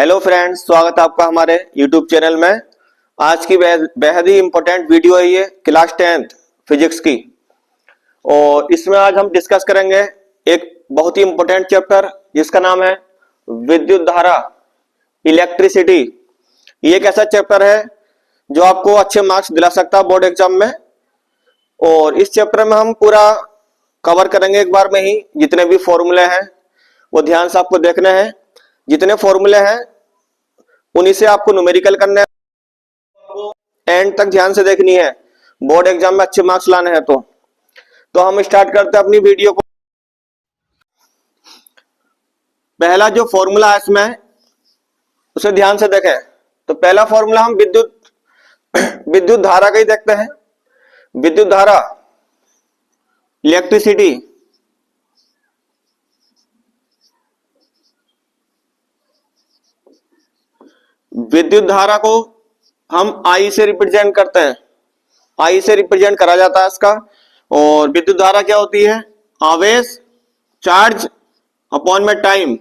Hello friends, स्वागत है आपका हमारे यूट्यूब चैनल में। आज की बेहद ही इंपॉर्टेंट वीडियो है ये क्लास 10th फिजिक्स की। और इसमें आज हम डिस्कस करेंगे एक बहुत ही इंपॉर्टेंट चैप्टर जिसका नाम है विद्युत धारा, इलेक्ट्रिसिटी। ये एक ऐसा चैप्टर है जो आपको अच्छे मार्क्स दिला सकता है बोर्ड एग्जाम में। और इस चैप्टर में हम पूरा कवर करेंगे एक बार में ही। जितने भी फॉर्मूले हैं वो ध्यान से आपको देखने हैं। जितने फॉर्मूले हैं उन्हीं से आपको न्यूमेरिकल करना है, एंड तक ध्यान से देखनी है। बोर्ड एग्जाम में अच्छे मार्क्स लाने हैं तो हम स्टार्ट करते हैं अपनी वीडियो को। पहला जो फॉर्मूला है इसमें उसे ध्यान से देखें। तो पहला फॉर्मूला हम विद्युत धारा का ही देखते हैं। विद्युत धारा, इलेक्ट्रिसिटी। विद्युत धारा को हम आई से रिप्रेजेंट करते हैं। आई से रिप्रेजेंट करा जाता है इसका। और विद्युत धारा क्या होती है? आवेश, चार्ज अपॉन में टाइम,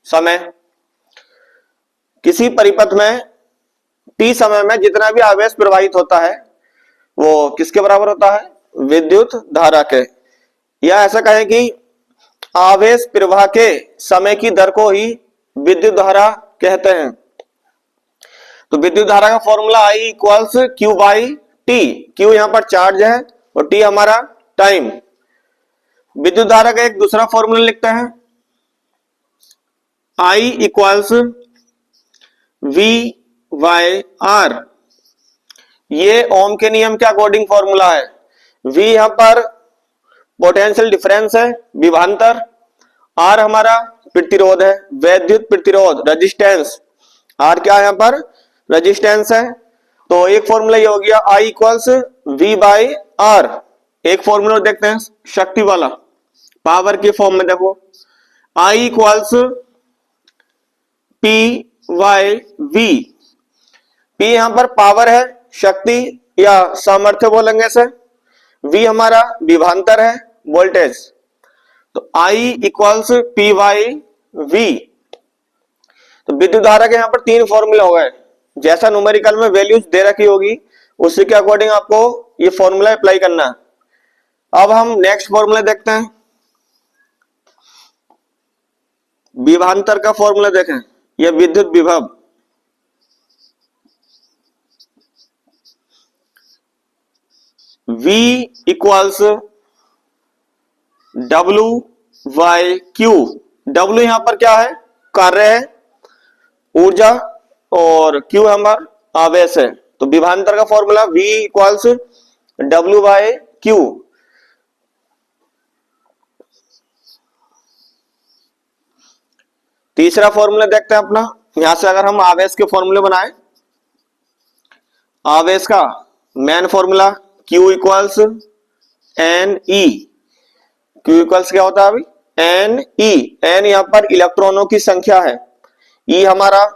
समय। किसी परिपथ में टी समय में जितना भी आवेश प्रवाहित होता है वो किसके बराबर होता है? विद्युत धारा के। या ऐसा कहें कि आवेश प्रवाह के समय की दर को ही विद्युत धारा कहते हैं। तो विद्युत धारा का formula I equals Q by T. Q यहां पर चार्ज है और टी हमारा टाइम। विद्युत धारा का एक दूसरा फॉर्मूला लिखते हैं, आई इक्वल्स वी बाई आर। ये ओम के नियम के अकॉर्डिंग फॉर्मूला है। वी यहां पर पोटेंशियल डिफरेंस है, विभवांतर। आर हमारा प्रतिरोध है, वैद्युत प्रतिरोध, रेजिस्टेंस। आर क्या है? यहां पर रेजिस्टेंस है। तो एक फॉर्मूला ये हो गया I equals V by R. एक फॉर्मूला देखते हैं शक्ति वाला, पावर के फॉर्म में। देखो I equals P by V. P यहां पर पावर है, शक्ति या सामर्थ्य बोलेंगे इसे। वी हमारा विभवांतर है, वोल्टेज। तो आई इक्वल्स पी वाई वी। तो विद्युत धारा के यहां पर तीन फॉर्मूला हो गए। जैसा न्यूमेरिकल में वैल्यूज दे रखी होगी उसी के अकॉर्डिंग आपको ये फॉर्मूला अप्लाई करना है। अब हम नेक्स्ट फॉर्मूला देखते हैं। विभवांतर का फॉर्मूला देखें, यह विद्युत विभव। V equals W by Q। W यहां पर क्या है? कार्य है, ऊर्जा। और Q हमारा आवेश है। तो विभवांतर का formula V equals W by Q। तीसरा फॉर्मूला देखते हैं अपना। यहां से अगर हम आवेश के फॉर्मूले बनाए, आवेश का main formula Q equals N E. Q equals क्या होता है अभी? N E. एन यहां पर इलेक्ट्रॉनों की संख्या है, ई हमारा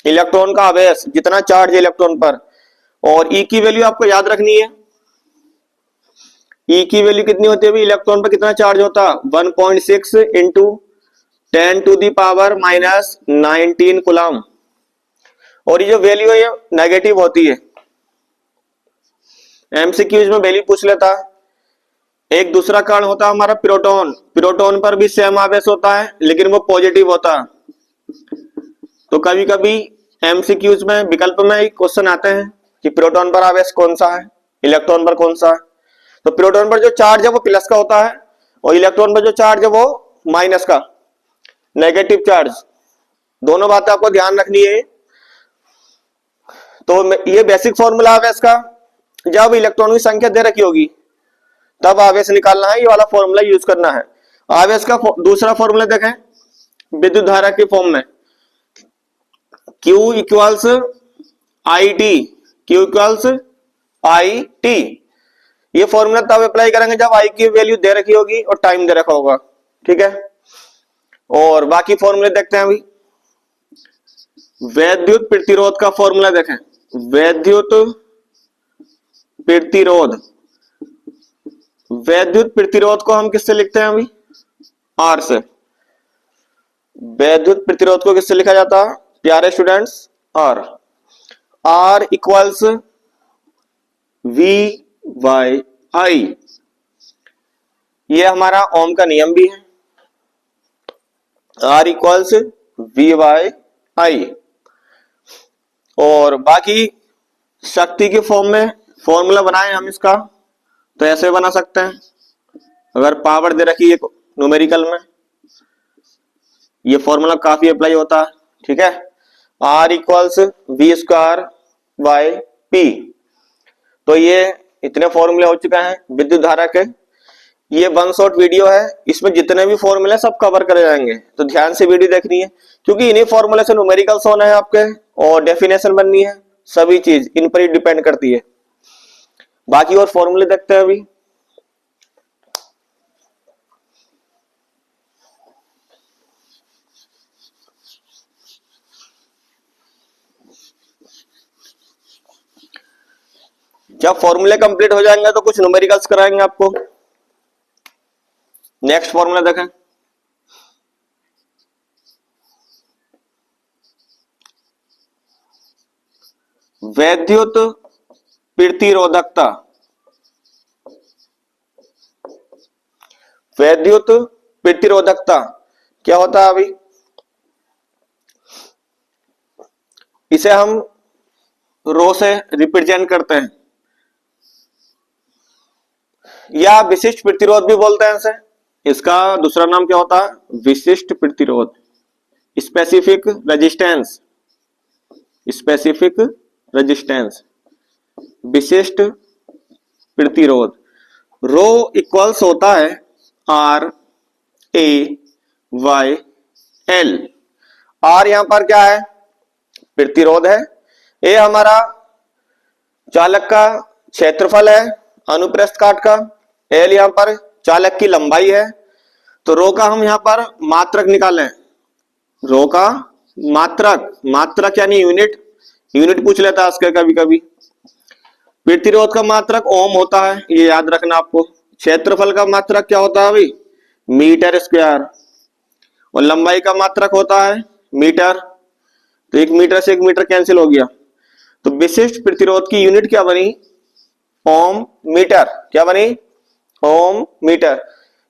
इलेक्ट्रॉन का आवेश, जितना चार्ज है इलेक्ट्रॉन पर। और ई की वैल्यू आपको याद रखनी है। ई की वैल्यू कितनी होती है अभी? इलेक्ट्रॉन पर कितना चार्ज होता है? 1.6 into 10 to the power minus 19 coulomb. और ये जो वैल्यू है ये नेगेटिव होती है। एमसीक्यूज में वैल्यू पूछ लेता। एक दूसरा कारण होता है हमारा प्रोटॉन। प्रोटॉन पर भी सेम आवेश होता है लेकिन वो पॉजिटिव होता है। तो कभी कभी एमसीक्यूज में विकल्प में क्वेश्चन आते हैं कि प्रोटॉन पर आवेश कौन सा है, इलेक्ट्रॉन पर कौन सा है। तो प्रोटॉन पर जो चार्ज है वो प्लस का होता है और इलेक्ट्रॉन पर जो चार्ज है वो माइनस का, नेगेटिव चार्ज। दोनों बातें आपको ध्यान रखनी है। तो ये बेसिक फॉर्मूला आवेश का। जब इलेक्ट्रॉन की संख्या दे रखी होगी तब आवेश निकालना है, ये वाला फॉर्मूला यूज करना है। आवेश का दूसरा फॉर्मूला देखें विद्युत धारा के फॉर्म में, Q equals I T. Q equals I T. ये फॉर्मूला तब अप्लाई करेंगे जब आई की वैल्यू दे रखी होगी और टाइम दे रखा होगा। ठीक है। और बाकी फॉर्मूले देखते हैं अभी। वैद्युत प्रतिरोध का फॉर्मूला देखें। वैद्युत प्रतिरोध, वैद्युत प्रतिरोध को हम किससे लिखते हैं अभी? आर से। वैद्युत प्रतिरोध को किससे लिखा जाता है? प्यारे students, R equals V by I, ये हमारा ओम का नियम भी है। R equals V by I. और बाकी शक्ति के फॉर्म में फॉर्मूला बनाए हम इसका, तो ऐसे बना सकते हैं। अगर पावर दे रखी है न्यूमेरिकल में, ये फॉर्मूला काफी अप्लाई होता है, ठीक है। R equals V square by P. तो ये इतने फॉर्मूले हो चुके हैं विद्युत धारा के। ये वन शॉट वीडियो है, इसमें जितने भी फॉर्मूले सब कवर करे जाएंगे, तो ध्यान से वीडियो देखनी है, क्योंकि इन्हीं फॉर्मूले से न्यूमेरिकल्स होना है आपके और डेफिनेशन बननी है। सभी चीज इन पर ही डिपेंड करती है। बाकी और फॉर्मूले देखते हैं अभी। जब फॉर्मूले कंप्लीट हो जाएंगे तो कुछ न्यूमेरिकल्स कराएंगे आपको। नेक्स्ट फॉर्मूला देखें। वैद्युत प्रतिरोधकता। वैद्युत प्रतिरोधकता क्या होता है? अभी इसे हम रो से रिप्रेजेंट करते हैं, या विशिष्ट प्रतिरोध भी बोलते हैं इसे। इसका दूसरा नाम क्या होता है? विशिष्ट प्रतिरोध, स्पेसिफिक रेजिस्टेंस। स्पेसिफिक रेजिस्टेंस, विशिष्ट प्रतिरोध। रो इक्वल्स होता है R A by L. R यहां पर क्या है? प्रतिरोध है। ए हमारा चालक का क्षेत्रफल है अनुप्रस्थ काट का। एल यहां पर चालक की लंबाई है। तो रो का हम यहां पर मात्रक निकालें। रो का मात्रक, मात्रक यानी यूनिट, यूनिट पूछ लेता है इसके कभी कभी। प्रतिरोध का मात्रक ओम होता है, ये याद रखना आपको। क्षेत्रफल का मात्रक क्या होता है अभी? Meter square. और लंबाई का मात्रक होता है मीटर। तो एक मीटर से एक मीटर कैंसिल हो गया। तो विशिष्ट प्रतिरोध की यूनिट क्या बनी? ओम मीटर। क्या बनी? ओम मीटर।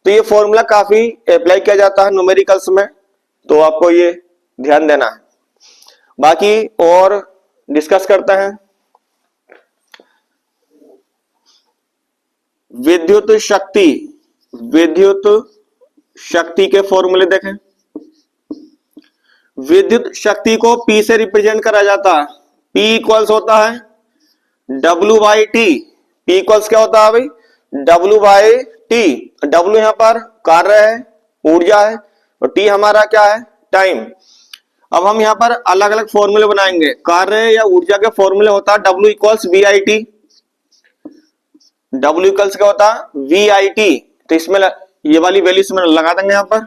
तो ये फॉर्मूला काफी अप्लाई किया जाता है न्यूमेरिकल्स में, तो आपको ये ध्यान देना है। बाकी और डिस्कस करते हैं। विद्युत शक्ति, विद्युत शक्ति के फॉर्मूले देखें। विद्युत शक्ति को P से रिप्रेजेंट करा जाता है। P इक्वल्स होता है W by T. P equals क्या होता है भाई? W by T. W यहां पर कार्य है, ऊर्जा है, और T हमारा क्या है? टाइम। अब हम यहां पर अलग अलग फॉर्मूले बनाएंगे। कार्य या ऊर्जा के फॉर्मूले होता है W equals V I T. W equals क्या होता है? V I T. तो इसमें ये वाली वैल्यू इसमें लगा देंगे यहां पर।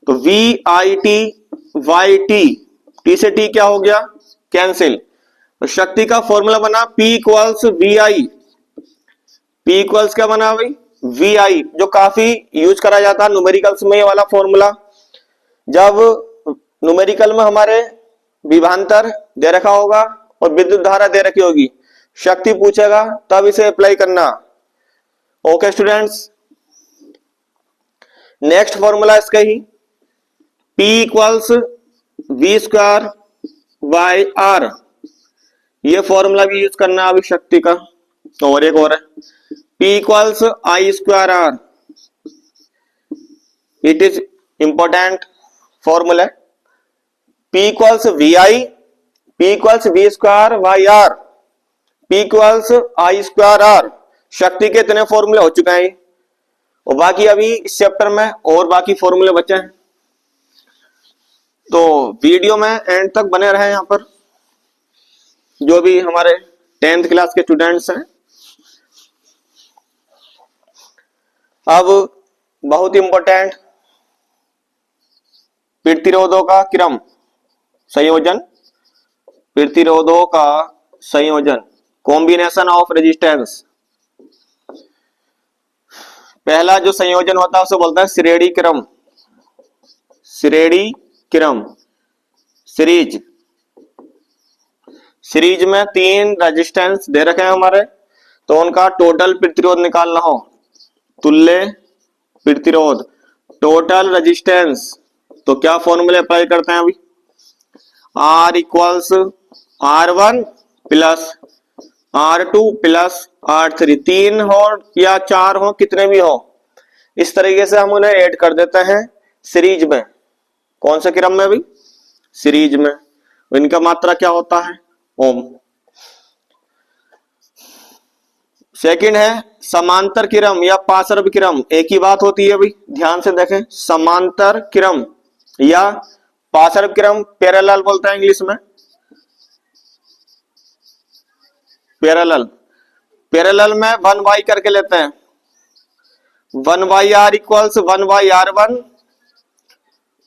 तो V I T by T, T से टी क्या हो गया? कैंसिल। तो शक्ति का फॉर्मूला बना P equals V I. P equals क्या बना भाई? वी आई, जो काफी यूज करा जाता है न्यूमेरिकल्स में। ये वाला फॉर्मूला जब न्यूमेरिकल में हमारे विभवांतर दे रखा होगा और विद्युत धारा दे रखी होगी, शक्ति पूछेगा, तब इसे अप्लाई करना। ओके स्टूडेंट्स, नेक्स्ट फॉर्मूला इसका ही P equals V square by R. ये फॉर्मूला भी यूज करना अभी शक्ति का। और एक और है P equals I square R. It is important formula. P equals V I, P equals V square by R, P equals I square R. शक्ति के इतने फॉर्मूले हो चुके हैं, और बाकी अभी इस चैप्टर में और बाकी फॉर्मूले बचे हैं। तो वीडियो में एंड तक बने रहे यहाँ पर, जो भी हमारे 10th क्लास के स्टूडेंट्स हैं। अब बहुत इंपॉर्टेंट, प्रतिरोधों का क्रम संयोजन, प्रतिरोधों का संयोजन, कॉम्बिनेशन ऑफ रेजिस्टेंस। पहला जो संयोजन होता है उसे बोलता है श्रेणी क्रम। श्रेणी क्रम, सीरीज, सीरीज में 3 रेजिस्टेंस दे रखे हैं हमारे, तो उनका टोटल प्रतिरोध निकालना हो, तुल्य प्रतिरोध, टोटल रेजिस्टेंस, तो क्या फॉर्मूले अप्लाई करते हैं अभी, R equals R1 plus R2 plus R3, 3 हो या 4 हो, कितने भी हो, इस तरीके से हम उन्हें ऐड कर देते हैं सीरीज में। कौन से क्रम में भी, सीरीज में। इनका मात्रा क्या होता है, ओम। सेकंड है समांतर क्रम या पार्श्व क्रम, एक ही बात होती है भाई, ध्यान से देखें, समांतर क्रम या पार्श्व क्रम, पैरेलल बोलते हैं इंग्लिश में, पैरेलल। पैरेलल में 1 करके लेते हैं, 1/r इक्वल्स 1/r1,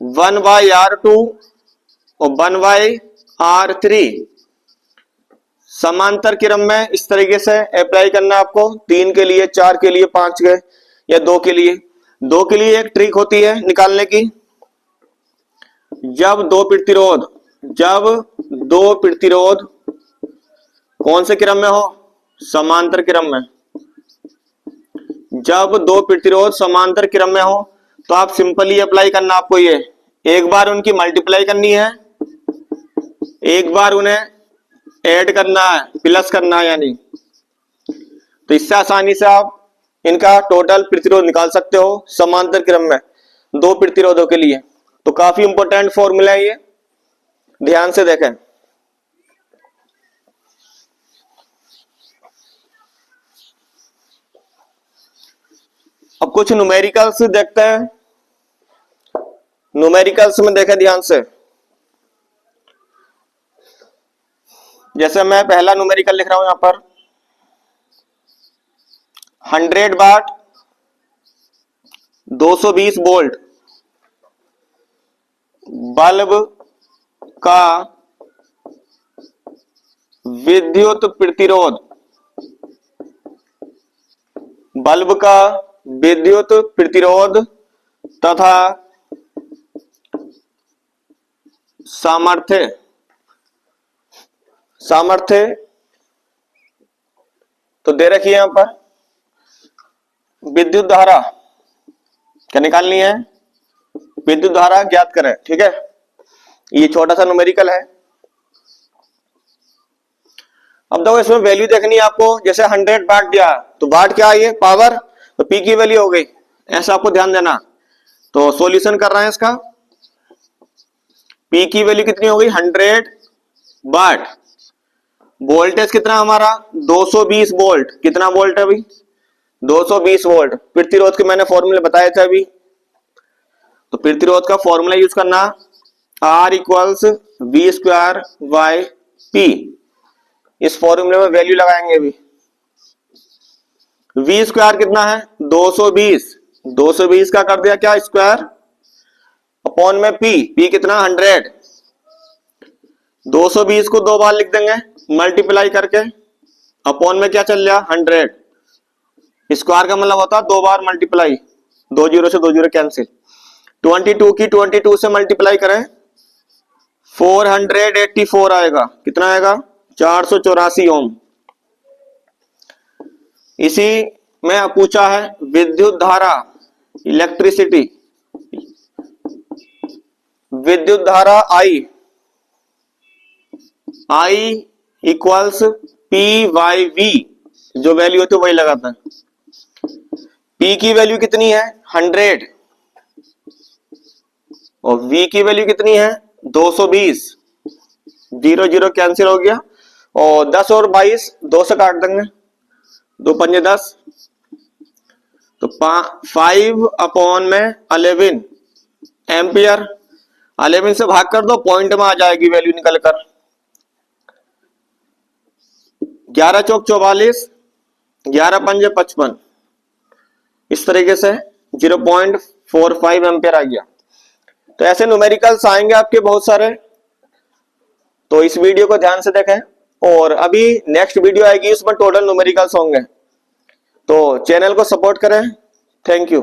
1/r2 और 1/r3। समांतर क्रम में इस तरीके से अप्लाई करना है आपको, 3 के लिए, 4 के लिए, 5 के या 2 के लिए। 2 के लिए एक ट्रिक होती है निकालने की, जब दो प्रतिरोध कौन से क्रम में हो, समांतर क्रम में, जब 2 प्रतिरोध समांतर क्रम में हो तो आप सिंपली अप्लाई करना, आपको ये एक बार उनकी मल्टीप्लाई करनी है, एक बार उन्हें ऐड करना है, प्लस करना है यानी, तो इससे आसानी से आप इनका टोटल प्रतिरोध निकाल सकते हो समांतर क्रम में 2 प्रतिरोधों के लिए। तो काफी इंपॉर्टेंट फॉर्मूला है ये, ध्यान से देखें। अब कुछ न्यूमेरिकल्स देखते हैं। न्यूमेरिकल्स में देखें ध्यान से, जैसे मैं पहला न्यूमेरिकल लिख रहा हूं यहां पर, 100 वाट 220 वोल्ट बल्ब का विद्युत प्रतिरोध, बल्ब का विद्युत प्रतिरोध तथा सामर्थ्य, तो दे रखी है यहां पर। विद्युत धारा क्या निकालनी है, विद्युत धारा ज्ञात करें, ठीक है। ये छोटा सा न्यूमेरिकल है। अब देखो इसमें वैल्यू देखनी है आपको, जैसे 100 वाट दिया तो वाट क्या है, पावर, तो पी की वैल्यू हो गई, ऐसा आपको ध्यान देना। तो सॉल्यूशन कर रहे हैं इसका, पी की वैल्यू कितनी हो गई 100 वाट, वोल्टेज कितना हमारा 220 वोल्ट, कितना वोल्ट है अभी 220 वोल्ट। प्रतिरोध के मैंने फॉर्मूले बताए थे अभी, तो प्रतिरोध का फॉर्मूला यूज करना, R इक्वल्स V²/P। इस फॉर्मूले में वैल्यू लगाएंगे अभी, V² कितना है 220, 220 का कर दिया क्या स्क्वायर, अपॉन में P कितना 100, 220 को 2 बार लिख देंगे मल्टीप्लाई करके, अपॉन में क्या चल रहा 100, स्क्वायर का मतलब होता है 2 बार मल्टीप्लाई, 2 जीरो से 2 जीरो कैंसिल, 22 की 22 से मल्टीप्लाई करें 484 आएगा, कितना आएगा 484 ओम। इसी में पूछा है विद्युत धारा, इलेक्ट्रिसिटी, विद्युत धारा I इक्वल्स P/V, जो वैल्यू होती है वही लगाता है। P की वैल्यू कितनी है 100 और V की वैल्यू कितनी है 220, 0 0 कैंसिल हो गया, और 10 और 22 2 से काट देंगे, 2 पंजे 10, तो 5/11 एम्पियर, 11 से भाग कर दो, पॉइंट में आ जाएगी वैल्यू निकल कर, 11 चौक 44, 11 पंजे 55, इस तरीके से 0.45 एम्पियर आ गया। तो ऐसे न्यूमेरिकल्स आएंगे आपके बहुत सारे, तो इस वीडियो को ध्यान से देखें, और अभी नेक्स्ट वीडियो आएगी उसमें टोटल न्यूमेरिकल्स होंगे, तो चैनल को सपोर्ट करें। Thank you.